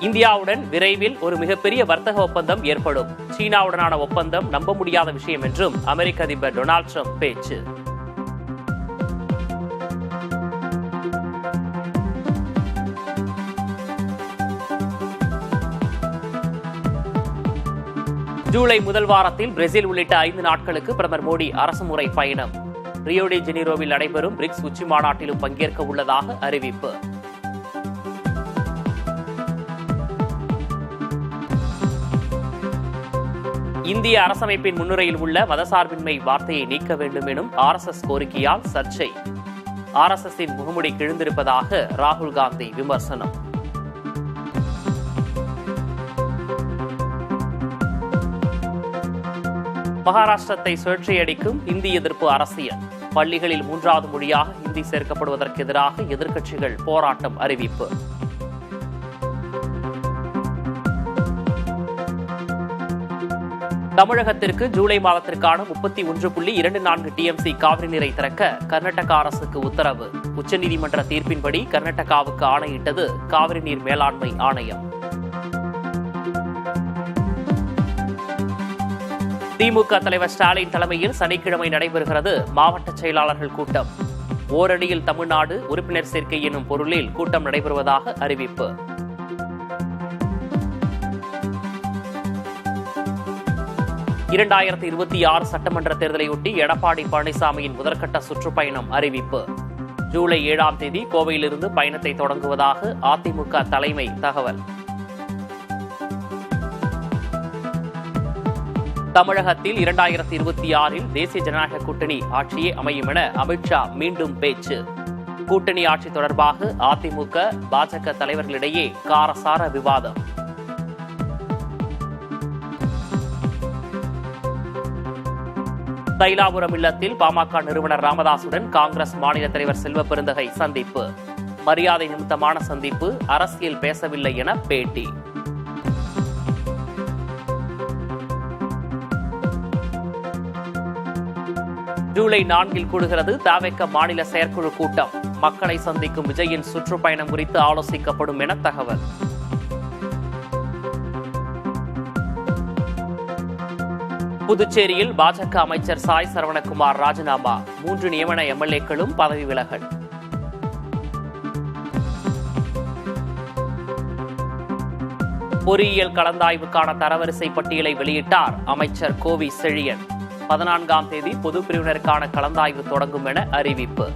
இந்தியாவுடன் விரைவில் ஒரு மிகப்பெரிய வர்த்தக ஒப்பந்தம் ஏற்படும். சீனாவுடனான ஒப்பந்தம் நம்ப முடியாத விஷயம் என்றும் அமெரிக்க அதிபர் டொனால்ட் ட்ரம்ப் பேச்சு. ஜூலை முதல் வாரத்தில் பிரேசில் உள்ளிட்ட 5 நாட்களுக்கு பிரதமர் மோடி அரசுமுறை பயணம். ரியோ டி ஜெனீரோவில் நடைபெறும் பிரிக்ஸ் உச்சி மாநாட்டிலும் பங்கேற்க உள்ளதாக அறிவிப்பு. இந்திய அரசமைப்பின் முன்னுரையில் உள்ள மதசார்பின்மை வார்த்தையை நீக்க வேண்டும் எனும் RSS கோரிக்கையால் சர்ச்சை. RSSின் முகமுடி கிழிந்திருப்பதாக ராகுல் காந்தி விமர்சனம். மகாராஷ்டிரத்தை சுழற்சியடிக்கும் இந்தி எதிர்ப்பு அரசியல். பள்ளிகளில் 3வது மொழியாக ஹிந்தி சேர்க்கப்படுவதற்கு எதிராக எதிர்க்கட்சிகள் போராட்டம் அறிவிப்பு. தமிழகத்திற்கு ஜூலை மாதத்திற்கான 31.24 TMC காவிரி நீரை திறக்க கர்நாடக அரசுக்கு உத்தரவு. உச்சநீதிமன்ற தீர்ப்பின்படி கர்நாடகாவுக்கு ஆணையிட்டது காவிரி நீர் மேலாண்மை ஆணையம். திமுக தலைவர் ஸ்டாலின் தலைமையில் சனிக்கிழமை நடைபெறுகிறது மாவட்ட செயலாளர்கள் கூட்டம். ஓரடியில் தமிழ்நாடு உறுப்பினர் சேர்க்கை எனும் பொருளில் கூட்டம் நடைபெறுவதாக அறிவிப்பு. (2026) சட்டமன்ற தேர்தலையொட்டி எடப்பாடி பழனிசாமியின் முதற்கட்ட சுற்றுப்பயணம் அறிவிப்பு. ஜூலை 7ஆம் தேதி கோவையிலிருந்து பயணத்தை தொடங்குவதாக அதிமுக தலைமை தகவல். தமிழகத்தில் 2026 தேசிய ஜனநாயக கூட்டணி ஆட்சியே அமையும் என அமித்ஷா மீண்டும் பேச்சு. கூட்டணி ஆட்சி தொடர்பாக அதிமுக பாஜக தலைவர்களிடையே காரசார விவாதம். தைலாபுரம் இல்லத்தில் பாமக நிறுவனர் ராமதாசுடன் காங்கிரஸ் மாநில தலைவர் செல்வ பெருந்தகை சந்திப்பு. மரியாதை நிமித்தமான சந்திப்பு, அரசியல் பேசவில்லை என பேட்டி. ஜூலை 4 கூடுகிறது தவிக மாநில செயற்குழு கூட்டம். மக்களை சந்திக்கும் விஜயின் சுற்றுப்பயணம் குறித்து ஆலோசிக்கப்படும் என தகவல். புதுச்சேரியில் பாஜக அமைச்சர் சாய் சரவணகுமார் ராஜினாமா. 3 நியமன MLA-க்களும் பதவி விலகல். பொறியியல் கலந்தாய்வுக்கான தரவரிசை பட்டியலை வெளியிட்டார் அமைச்சர் கோவி செழியன். 14ஆம் தேதி பொது பிரிவினருக்கான கலந்தாய்வு தொடங்கும் என அறிவிப்பு.